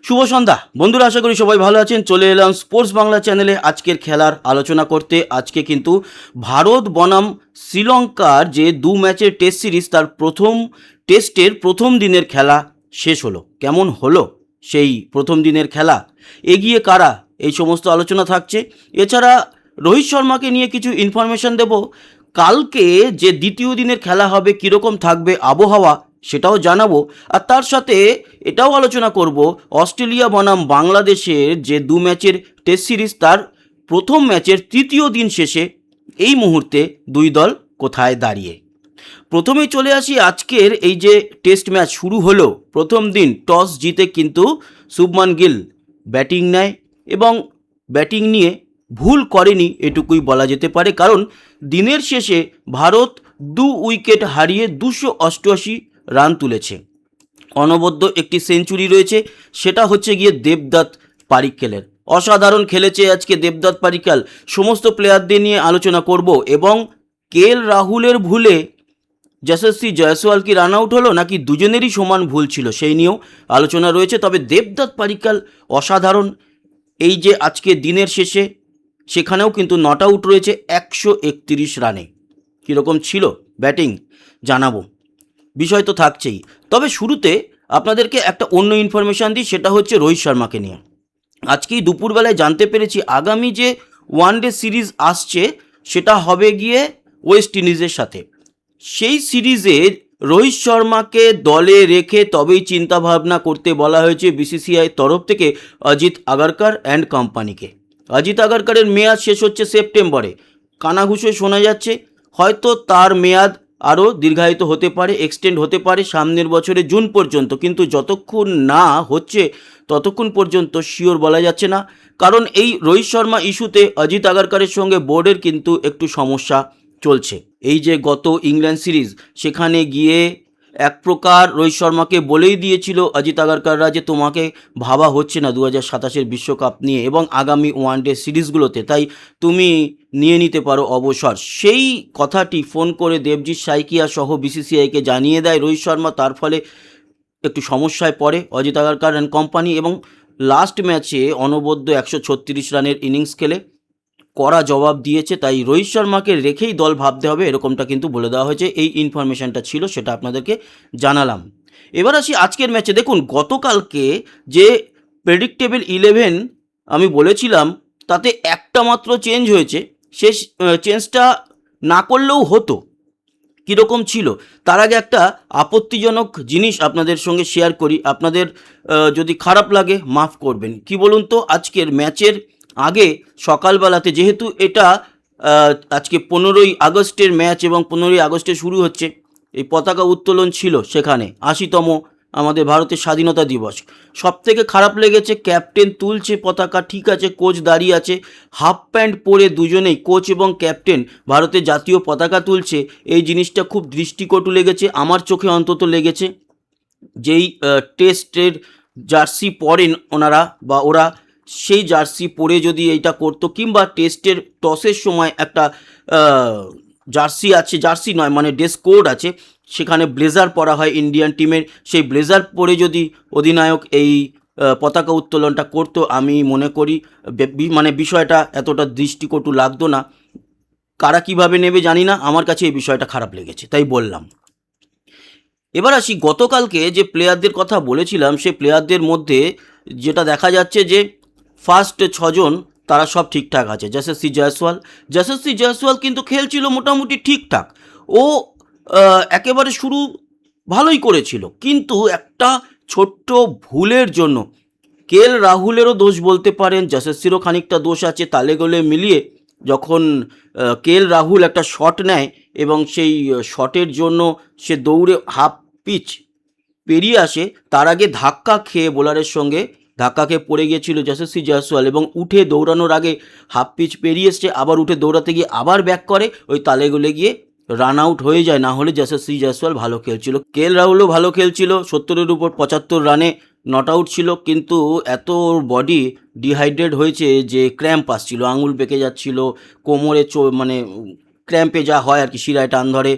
শুভ সন্ধ্যা বন্ধুরা, আশা করি সবাই ভালো আছেন। চলে এলাম স্পোর্টস বাংলা চ্যানেলে আজকের খেলার আলোচনা করতে। আজকে কিন্তু ভারত বনাম শ্রীলঙ্কার যে 2 ম্যাচের টেস্ট সিরিজ, তার প্রথম টেস্টের প্রথম দিনের খেলা শেষ হলো। কেমন হলো সেই প্রথম দিনের খেলা, এগিয়ে কারা, এই সমস্ত আলোচনা থাকছে। এছাড়া রোহিত শর্মাকে নিয়ে কিছু ইনফরমেশন দেব। কালকে যে দ্বিতীয় দিনের খেলা হবে, কীরকম থাকবে আবহাওয়া, সেটাও জানাবো। আর তার সাথে এটাও আলোচনা করব অস্ট্রেলিয়া বনাম বাংলাদেশের যে 2 ম্যাচের টেস্ট সিরিজ, তার প্রথম ম্যাচের তৃতীয় দিন শেষে এই মুহূর্তে দুই দল কোথায় দাঁড়িয়ে। প্রথমেই চলে আসি আজকের এই যে টেস্ট ম্যাচ শুরু হলো। প্রথম দিন টস জিতে কিন্তু শুভমান গিল ব্যাটিং নেয় এবং ব্যাটিং নিয়ে ভুল করেনি এটুকুই বলা যেতে পারে, কারণ দিনের শেষে ভারত 2 উইকেট হারিয়ে 288 রান তুলেছে। অনবদ্য একটি সেঞ্চুরি রয়েছে, সেটা হচ্ছে গিয়ে দেবদত্ত পারিক্কেলের। অসাধারণ খেলেছে আজকে দেবদত্ত পারিক্কেল। সমস্ত প্লেয়ারদের নিয়ে আলোচনা করব এবং রাহুলের ভুলে যশস্বী জয়সওয়াল কি রান আউট হলো নাকি দুজনেরই সমান ভুল ছিল, সেই নিয়েও আলোচনা রয়েছে। তবে দেবদত্ত পারিক্কেল অসাধারণ। এই যে আজকে দিনের শেষে সেখানেও কিন্তু নট আউট রয়েছে 131 রানে। কীরকম ছিল ব্যাটিং জানাবো, বিষয় তো থাকছেই। তবে শুরুতে আপনাদেরকে একটা অন্য ইনফরমেশান দিই, সেটা হচ্ছে রোহিত শর্মাকে নিয়ে। আজকেই দুপুরবেলায় জানতে পেরেছি আগামী যে ওয়ানডে সিরিজ আসছে সেটা হবে গিয়ে ওয়েস্ট ইন্ডিজের সাথে। সেই সিরিজে রোহিত শর্মাকে দলে রেখে তবেই চিন্তাভাবনা করতে বলা হয়েছে বিসিসিআই তরফ থেকে অজিত আগারকার অ্যান্ড কোম্পানিকে। অজিত আগারকারের মেয়াদ শেষ হচ্ছে সেপ্টেম্বরে। কানাঘুষো শোনা যাচ্ছে হয়তো তার মেয়াদ আরও দীর্ঘায়িত হতে পারে, এক্সটেন্ড হতে পারে সামনের বছরে জুন পর্যন্ত, কিন্তু যতক্ষণ না হচ্ছে ততক্ষণ পর্যন্ত শিওর বলা যাচ্ছে না। কারণ এই রোহিত শর্মা ইস্যুতে অজিত আগারকারের সঙ্গে বোর্ডের কিন্তু একটু সমস্যা চলছে। এই যে গত ইংল্যান্ড সিরিজ, সেখানে গিয়ে এক প্রকার রোহিত শর্মাকে বলেই দিয়েছিল অজিত আগারকাররা যে তোমাকে ভাবা হচ্ছে না 2027 বিশ্বকাপ নিয়ে এবং আগামী ওয়ানডে সিরিজগুলোতে, তাই তুমি নিয়ে নিতে পারো অবসর। সেই কথাটি ফোন করে দেবজিৎ সাইকিয়া সহ বিসিসিআইকে জানিয়ে দেয় রোহিত শর্মা। তার ফলে একটু সমস্যায় পড়ে অজিত আগারকার অ্যান্ড কোম্পানি এবং লাস্ট ম্যাচে অনবদ্য 136 রানের ইনিংস খেলে কড়া জবাব দিয়েছে। তাই রোহিত শর্মাকে রেখেই দল ভাবতে হবে, এরকমটা কিন্তু বলে দেওয়া হয়েছে। এই ইনফরমেশনটা ছিল, সেটা আপনাদেরকে জানালাম। এবার আসি আজকের ম্যাচে। দেখুন, গতকালকে যে প্রেডিক্টেবল 11 আমি বলেছিলাম তাতে একটা মাত্র চেঞ্জ হয়েছে। সে চেঞ্জটা না করলেও হতো। কীরকম ছিল তার আগে একটা আপত্তিজনক জিনিস আপনাদের সঙ্গে শেয়ার করি। আপনাদের যদি খারাপ লাগে মাফ করবেন। কি বলুন তো, আজকের ম্যাচের আগে সকালবেলাতে, যেহেতু এটা আজকে 15ই আগস্টের ম্যাচ এবং 15ই আগস্টে শুরু হচ্ছে, এই পতাকা উত্তোলন ছিল সেখানে 80তম আমাদের ভারতের স্বাধীনতা দিবস। সব থেকে খারাপ লেগেছে ক্যাপ্টেন তুলছে পতাকা, ঠিক আছে, কোচ দাঁড়িয়ে আছে, হাফ প্যান্ট পরে দুজনেই কোচ এবং ক্যাপ্টেন ভারতের জাতীয় পতাকা তুলছে। এই জিনিসটা খুব দৃষ্টিকটু লেগেছে, আমার চোখে অন্তত লেগেছে। যেই টেস্টের জার্সি পরেন ওনারা বা ওরা, সেই জার্সি পরে যদি এইটা করতো, কিংবা টেস্টের টসের সময় একটা জার্সি আছে, জার্সি নয় মানে ড্রেস কোড আছে, সেখানে ব্লেজার পরা হয় ইন্ডিয়ান টিমের, সেই ব্লেজার পরে যদি অধিনায়ক এই পতাকা উত্তোলনটা করতো, আমি মনে করি মানে বিষয়টা এতটা দৃষ্টিকটু লাগতো না। কারা কীভাবে নেবে জানি না, আমার কাছে এই বিষয়টা খারাপ লেগেছে, তাই বললাম। এবার আসি গতকালকে যে প্লেয়ারদের কথা বলেছিলাম, সেই প্লেয়ারদের মধ্যে যেটা দেখা যাচ্ছে যে ফার্স্ট 6জন তারা সব ঠিকঠাক আছে। যশস্বী জয়সওয়াল কিন্তু খেলছিল মোটামুটি ঠিকঠাক। ও একেবারে শুরু ভালোই করেছিল, কিন্তু একটা ছোট্ট ভুলের জন্য রাহুলেরও দোষ বলতে পারেন, যশস্বীরও খানিকটা দোষ আছে। তালে গোলে মিলিয়ে যখন রাহুল একটা শট নেয় এবং সেই শটের জন্য সে দৌড়ে হাফ পিচ পেরিয়ে আসে, তার আগে ধাক্কা খেয়ে বোলারের সঙ্গে ধাক্কা খেয়ে পড়ে গিয়েছিল যশস্বী জয়সওয়াল এবং উঠে দৌড়ানোর আগে হাফ পিচ পেরিয়ে এসছে, আবার উঠে দৌড়াতে গিয়ে আবার ব্যাক করে, ওই তালে গোলে গিয়ে রান আউট হয়ে যায়। না হলে যশস্বী জয়সওয়াল ভালো খেলছিল, রাহুলও ভালো খেলছিল, 70-এর উপর 75 রানে নট আউট ছিল, কিন্তু এত বডি ডিহাইড্রেট হয়েছে যে ক্র্যাম্প আসছিল, আঙুল বেঁকে যাচ্ছিল, কোমরে মানে ক্র্যাম্পে যা হয় আর কি, শিরায় টান ধরে।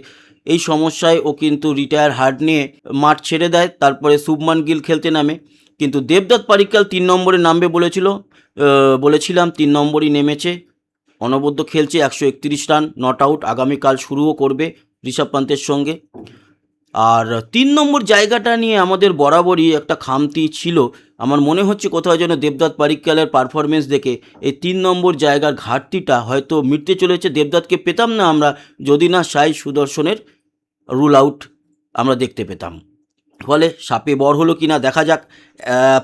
এই সমস্যায় ও কিন্তু রিটায়ার হার্ট নিয়ে মাঠ ছেড়ে দেয়। তারপরে শুভমান গিল খেলতে নামে। কিন্তু দেবদত্ত পাডিক্কাল 3 নম্বরে নামবে বলেছিলাম 3 নম্বরই নেমেছে। অনবদ্য খেলছে, 131 রান, নট আউট। আগামীকাল শুরুও করবে ঋষভ পান্তের সঙ্গে। আর 3 নম্বর জায়গাটা নিয়ে আমাদের বরাবরই একটা খামতি ছিল। আমার মনে হচ্ছে কোথাও যেন দেবদত্ত পাডিক্কালের পারফরমেন্স দেখে এই 3 নম্বর জায়গার ঘাটতিটা হয়তো মিটতে চলেছে। দেবদত্তকে পেতাম না আমরা যদি না সাই সুদর্শনের রুল আউট আমরা দেখতে পেতাম। ফলে সাপে বর হলো কি না দেখা যাক।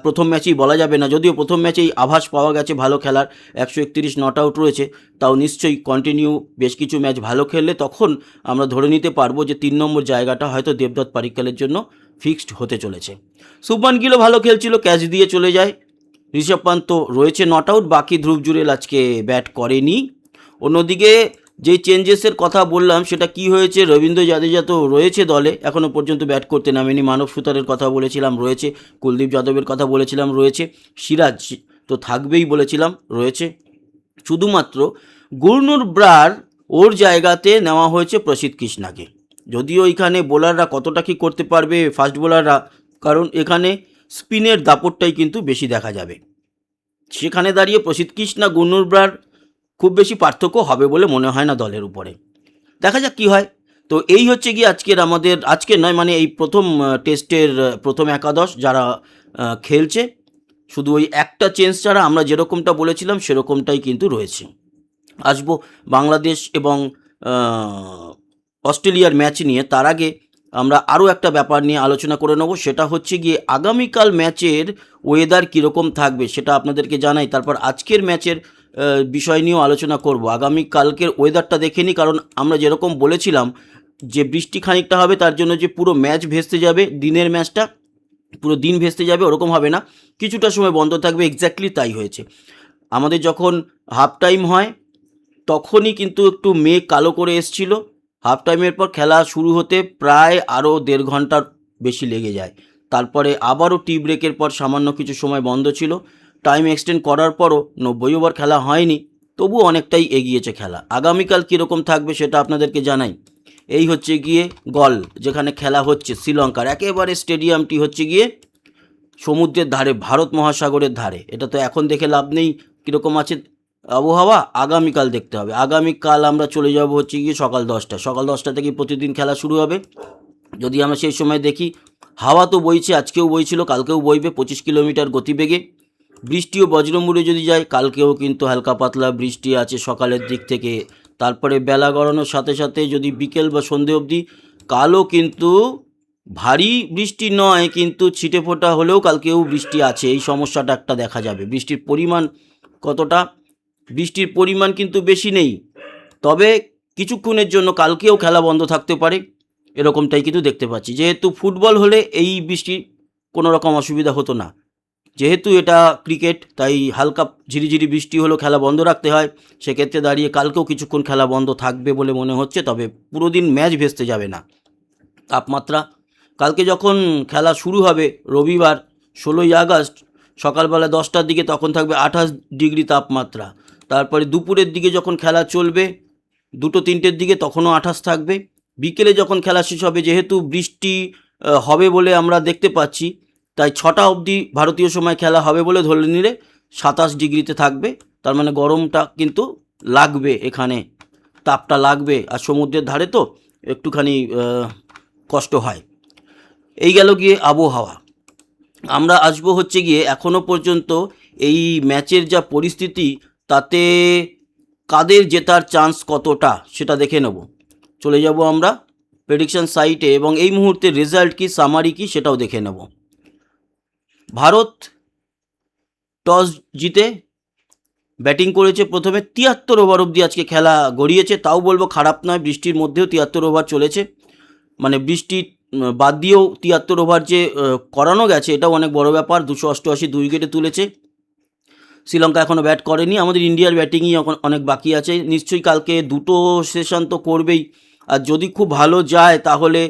প্রথম ম্যাচেই বলা যাবে না, যদিও প্রথম ম্যাচেই আভাস পাওয়া গেছে ভালো খেলার, 131 নট আউট রয়েছে। তাও নিশ্চয়ই কন্টিনিউ বেশ কিছু ম্যাচ ভালো খেললে তখন আমরা ধরে নিতে পারবো যে 3 নম্বর জায়গাটা হয়তো দেবদত্ত পাডিক্কালের জন্য ফিক্সড হতে চলেছে। শুভমান গিলও ভালো খেলছিল, ক্যাচ দিয়ে চলে যায়। ঋষভ পান্ত তো রয়েছে নট আউট, বাকি ধ্রুব জুরেল আজকে ব্যাট করেনি। অন্যদিকে যেই চেঞ্জেসের কথা বললাম সেটা কি হয়েছে, রবীন্দ্র জাদেজা তো রয়েছে দলে, এখনও পর্যন্ত ব্যাট করতে নামেনি। মানব সুতারের কথা বলেছিলাম রয়েছে, কুলদীপ যাদবের কথা বলেছিলাম রয়েছে, সিরাজ তো থাকবেই বলেছিলাম রয়েছে। শুধুমাত্র গুরনুর ব্রার ওর জায়গাতে নেওয়া হয়েছে প্রসিদ্ধ কৃষ্ণাকে। যদিও এখানে বোলাররা কতটা কি করতে পারবে ফাস্ট বোলাররা, কারণ এখানে স্পিনের দাপটটাই কিন্তু বেশি দেখা যাবে। সেখানে দাঁড়িয়ে প্রসিদ্ধ কৃষ্ণা গুরনুর ব্রার খুব বেশি পার্থক্য হবে বলে মনে হয় না দলের উপরে। দেখা যাক কী হয়। তো এই হচ্ছে গিয়ে আজকের নয় মানে এই প্রথম টেস্টের প্রথম একাদশ যারা খেলছে। শুধু ওই একটা চেঞ্জ ছাড়া আমরা যেরকমটা বলেছিলাম সেরকমটাই কিন্তু রয়েছে। আসবো বাংলাদেশ এবং অস্ট্রেলিয়ার ম্যাচ নিয়ে। তার আগে আমরা আরও একটা ব্যাপার নিয়ে আলোচনা করে নেব, সেটা হচ্ছে গিয়ে আগামীকাল ম্যাচের ওয়েদার কীরকম থাকবে সেটা আপনাদেরকে জানাই। তারপর আজকের ম্যাচের বিষয় নিয়েও আলোচনা করব। আগামীকালকের ওয়েদারটা দেখে নিই, কারণ আমরা যেরকম বলেছিলাম যে বৃষ্টি খানিকটা হবে, তার জন্য যে পুরো ম্যাচ ভেস্তে যাবে, দিনের ম্যাচটা পুরো দিন ভেস্তে যাবে ওরকম হবে না, কিছুটা সময় বন্ধ থাকবে। এক্স্যাক্টলি তাই হয়েছে। আমাদের যখন হাফ টাইম হয় তখনই কিন্তু একটু মেঘ কালো করে এসছিল। হাফ টাইমের পর খেলা শুরু হতে প্রায় আরও 1.5 ঘন্টার বেশি লেগে যায়। তারপরে আবারও টি ব্রেকের পর সামান্য কিছু সময় বন্ধ ছিল। টাইম এক্সটেন্ড করার পরও 90 ওভার খেলা হয়নি, তবু অনেকটাই এগিয়েছে খেলা। আগামীকাল কীরকম থাকবে সেটা আপনাদেরকে জানাই। এই হচ্ছে গিয়ে গল যেখানে খেলা হচ্ছে শ্রীলঙ্কার, একেবারে স্টেডিয়ামটি হচ্ছে গিয়ে সমুদ্রের ধারে, ভারত মহাসাগরের ধারে। এটা তো এখন দেখে লাভ নেই কীরকম আছে আবহাওয়া, আগামীকাল দেখতে হবে। আগামীকাল আমরা চলে যাব হচ্ছে গিয়ে সকাল 10টা থেকে প্রতিদিন খেলা শুরু হবে। যদি আমরা সেই সময় দেখি হাওয়া তো বইছে, আজকেও বইছিল, কালকেও বইবে 25 কিলোমিটার গতিবেগে। বৃষ্টিও বজ্রমুড়ে যদি যায়, কালকেও কিন্তু হালকা পাতলা বৃষ্টি আছে সকালের দিক থেকে। তারপরে বেলা গড়ানোর সাথে সাথে যদি বিকেল বা সন্ধে অবধি, কালও কিন্তু ভারী বৃষ্টি নয় কিন্তু ছিটে ফোঁটা হলেও কালকেও বৃষ্টি আছে। এই সমস্যাটা একটা দেখা যাবে। বৃষ্টির পরিমাণ কতটা, বৃষ্টির পরিমাণ কিন্তু বেশি নেই, তবে কিছুক্ষণের জন্য কালকেও খেলা বন্ধ থাকতে পারে, এরকমটাই কিন্তু দেখতে পাচ্ছি। যেহেতু ফুটবল হলে এই বৃষ্টির কোনো রকম অসুবিধা হতো না, যেহেতু এটা ক্রিকেট তাই হালকা ঝিরিঝিরি বৃষ্টি হলেও খেলা বন্ধ রাখতে হয়। সেক্ষেত্রে দাঁড়িয়ে কালকেও কিছুক্ষণ খেলা বন্ধ থাকবে বলে মনে হচ্ছে, তবে পুরো দিন ম্যাচ ভেস্তে যাবে না। তাপমাত্রা কালকে যখন খেলা শুরু হবে রবিবার 16ই আগস্ট সকালবেলা 10টার দিকে, তখন থাকবে 28 ডিগ্রি তাপমাত্রা। তারপরে দুপুরের দিকে যখন খেলা চলবে 2-3টের দিকে, তখনও 28 থাকবে। বিকেলে যখন খেলা শেষ হবে, যেহেতু বৃষ্টি হবে বলে আমরা দেখতে পাচ্ছি, তাই 6টা অবধি ভারতীয় সময় খেলা হবে বলে ধরে নিলে 27 ডিগ্রিতে থাকবে। তার মানে গরমটা কিন্তু লাগবে, এখানে তাপটা লাগবে। আর সমুদ্রের ধারে তো একটুখানি কষ্ট হয়। এই গেল গিয়ে আবহাওয়া। আমরা আসবো হচ্ছে গিয়ে এখনও পর্যন্ত এই ম্যাচের যা পরিস্থিতি, তাতে কাদের জেতার চান্স কতটা সেটা দেখে নেব। চলে যাব আমরা প্রেডিকশন সাইটে এবং এই মুহূর্তে রেজাল্ট কি, সামারি কি সেটাও দেখে নেব। ভারত টস জিতে ব্যাটিং করেছে প্রথমে। 73 ওভার অবধি আজকে খেলা গড়িয়েছে, তাও বলবো খারাপ নয়। বৃষ্টির মধ্যেও 73 ওভার চলেছে, মানে বৃষ্টি বাদ দিয়েও 73 ওভার যে করানো গেছে এটাও অনেক বড় ব্যাপার। 288 2 উইকেটে তুলেছে। শ্রীলঙ্কা এখনও ব্যাট করেনি, আমাদের ইন্ডিয়ার ব্যাটিংই এখন অনেক বাকি আছে। নিশ্চয়ই কালকে 2টো সেশন তো করবেই, আর যদি খুব ভালো যায় তাহলে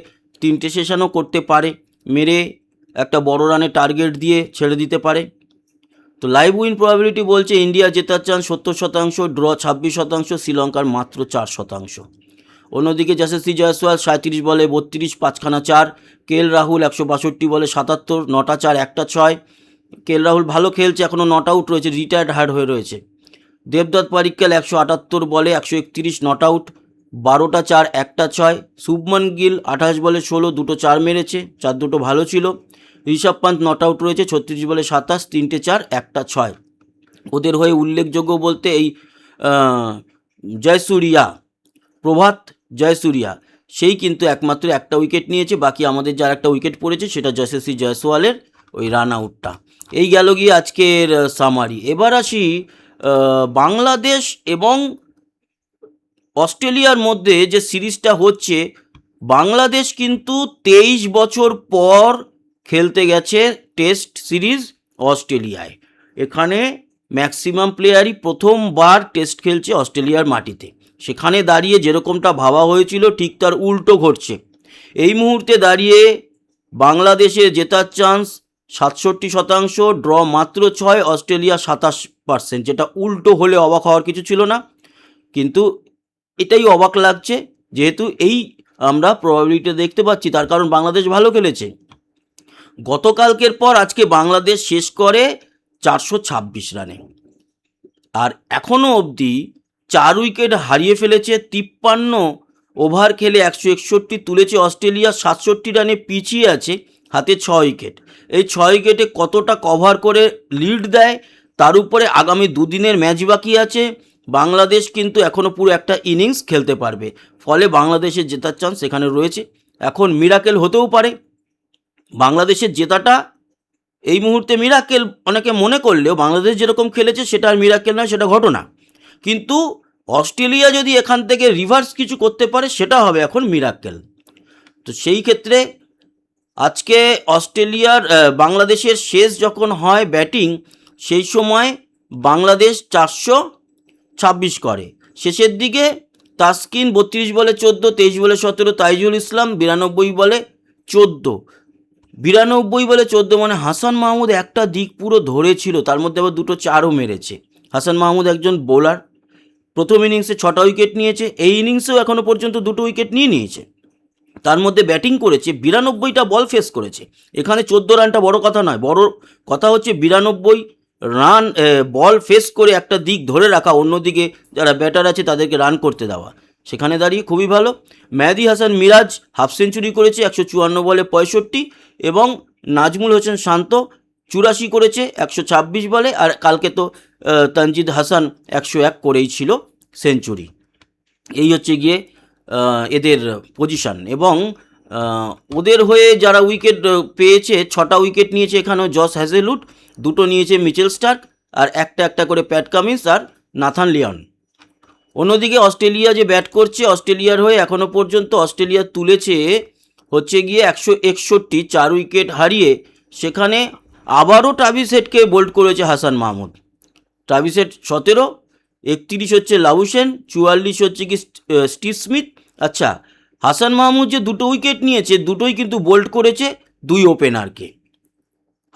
3টে সেশনও করতে পারে, মেরে একটা বড় রানের টার্গেট দিয়ে ছেড়ে দিতে পারে। তো লাইভ উইন প্রবাবিলিটি বলছে ইন্ডিয়া জেতার চান্স 70%, ড্র 26%, শ্রীলঙ্কার মাত্র 4%। অন্যদিকে যশস্বী জয়সওয়াল 37 বলে 32, 5খানা 4। কে এল রাহুল 162 বলে 77, 9টা 4, 1টা 6। রাহুল ভালো খেলছে, এখনও নট আউট রয়েছে, রিটায়ার্ড হার্ড হয়ে রয়েছে। দেবদত্ত পারিক্কাল 178 বলে 131 নট আউট, 12টা 4 1টা 6। শুভমন গিল 28 বলে 16 2টো 4 মেরেছে, 4 দুটো ভালো ছিল। ঋষভ পান্ত নট আউট রয়েছে 36 বলে 27 3টে 4 1টা 6। ওদের হয়ে উল্লেখযোগ্য বলতে এই জয়সূরিয়া, প্রভাত জয়সূরিয়া, সেই কিন্তু একমাত্র একটা উইকেট নিয়েছে। বাকি আমাদের যার একটা উইকেট পড়েছে সেটা যশস্বী জয়সওয়ালের ওই রান আউটটা। এই গেল গিয়ে আজকের সামারি। এবার আসি বাংলাদেশ এবং অস্ট্রেলিয়ার মধ্যে যে সিরিজটা হচ্ছে, বাংলাদেশ কিন্তু 23 বছর পর খেলতে গেছে টেস্ট সিরিজ অস্ট্রেলিয়ায়। এখানে ম্যাক্সিমাম প্লেয়ারই প্রথমবার টেস্ট খেলছে অস্ট্রেলিয়ার মাটিতে। সেখানে দাঁড়িয়ে যেরকমটা ভাবা হয়েছিল ঠিক তার উল্টো ঘটছে। এই মুহূর্তে দাঁড়িয়ে বাংলাদেশের জেতার চান্স 67%, ড্র মাত্র 6, অস্ট্রেলিয়া 27%, যেটা উল্টো হলে অবাক হওয়ার কিছু ছিল না। কিন্তু এটাই অবাক লাগছে, যেহেতু এই আমরা প্রবাবিলিটি দেখতে পাচ্ছি, তার কারণ বাংলাদেশ ভালো খেলেছে। গতকালকের পর আজকে বাংলাদেশ শেষ করে 426 রানে, আর এখনও অবধি 4 উইকেট হারিয়ে ফেলেছে। 53 ওভার খেলে 161 তুলেছে অস্ট্রেলিয়া, 67 রানে পিছিয়ে আছে, হাতে 6 উইকেট। এই 6 উইকেটে কতটা কভার করে লিড দেয়, তার উপরে আগামী দুদিনের ম্যাচ বাকি আছে। বাংলাদেশ কিন্তু এখনও পুরো একটা ইনিংস খেলতে পারবে, ফলে বাংলাদেশের জেতার চান্স এখানে রয়েছে। এখন মিরাকেল হতেও পারে, বাংলাদেশের জেতাটা এই মুহূর্তে মিরাকেল অনেকে মনে করলেও বাংলাদেশ যেরকম খেলেছে সেটা আর মিরাকেল নয়, সেটা ঘটনা। কিন্তু অস্ট্রেলিয়া যদি এখান থেকে রিভার্স কিছু করতে পারে সেটা হবে এখন মিরাকেল। তো সেই ক্ষেত্রে আজকে অস্ট্রেলিয়ার বাংলাদেশের শেষ যখন হয় ব্যাটিং, সেই সময় বাংলাদেশ 426 করে। শেষের দিকে তাসকিন 32 বলে 14, 23 বলে 17, তাইজুল ইসলাম 92 বলে 14। 92 বলে 14 মানে হাসান মাহমুদ একটা দিক পুরো ধরেছিল, তার মধ্যে আবার 2টো 4ও মেরেছে। হাসান মাহমুদ একজন বোলার, প্রথম ইনিংসে 6টা উইকেট নিয়েছে, এই ইনিংসেও এখনও পর্যন্ত 2টো উইকেট নিয়েছে। তার মধ্যে ব্যাটিং করেছে, 92টা বল ফেস করেছে। এখানে 14 রানটা বড় কথা নয়, বড় কথা হচ্ছে 92 রান বল ফেস করে একটা দিক ধরে রাখা, অন্যদিকে যারা ব্যাটার আছে তাদেরকে রান করতে দেওয়া, সেখানে দাঁড়িয়ে খুবই ভালো। মেহেদী হাসান মিরাজ হাফ সেঞ্চুরি করেছে 154 বলে 65, এবং নাজমুল হোসেন শান্ত 84 করেছে 126 বলে। আর কালকে তো তানজিদ হাসান 101 করেই ছিল সেঞ্চুরি। এই হচ্ছে গিয়ে এদের পজিশন। এবং ওদের হয়ে যারা উইকেট পেয়েছে, 6টা উইকেট নিয়েছে এখানেও জস হ্যাজেলউড, 2টো নিয়েছে মিচেল স্টার্ক, আর একটা করে প্যাট কামিন্স আর নাথান লিওন। অন্যদিকে অস্ট্রেলিয়া যে ব্যাট করছে, অস্ট্রেলিয়ার হয়ে এখনও পর্যন্ত অস্ট্রেলিয়া তুলেছে হচ্ছে গিয়ে 161, 4 উইকেট হারিয়ে। সেখানে আবারও ট্রাভিস হেডকে বোল্ড করেছে হাসান মাহমুদ। ট্রাভিস হেড 17, 31 হচ্ছে লাউসেন, 44 হচ্ছে কি স্টিভ স্মিথ। আচ্ছা, হাসান মাহমুদ যে 2টো উইকেট নিয়েছে, দুটোই কিন্তু বোল্ড করেছে 2 ওপেনারকে।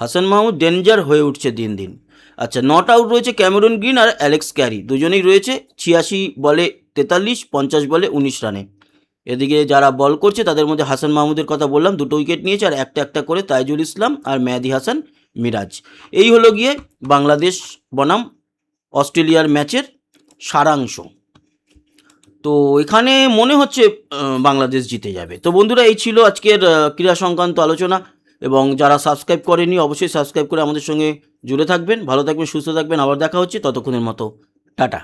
হাসান মাহমুদ ডেঞ্জার হয়ে উঠছে দিন দিন। আচ্ছা, নট আউট রয়েছে ক্যামেরন গ্রিন আর অ্যালেক্স ক্যারি, দুজনেই রয়েছে 86 বলে 43, 50 বলে 19 রানে। এদিকে যারা বল করছে তাদের মধ্যে হাসান মাহমুদের কথা বললাম, 2টো উইকেট নিয়েছে, আর একটা করে তাইজুল ইসলাম আর মেহেদী হাসান মিরাজ। এই হলো গিয়ে বাংলাদেশ বনাম অস্ট্রেলিয়ার ম্যাচের সারাংশ। তো এখানে মনে হচ্ছে বাংলাদেশ জিতে যাবে। তো বন্ধুরা, এই ছিল আজকের ক্রীড়া সংক্রান্ত আলোচনা, এবং যারা সাবস্ক্রাইব করেনি অবশ্যই সাবস্ক্রাইব করে আমাদের সঙ্গে জুড়ে থাকবেন। ভালো থাকবেন, সুস্থ থাকবেন, আবার দেখা হচ্ছে, ততক্ষণের মতো টাটা।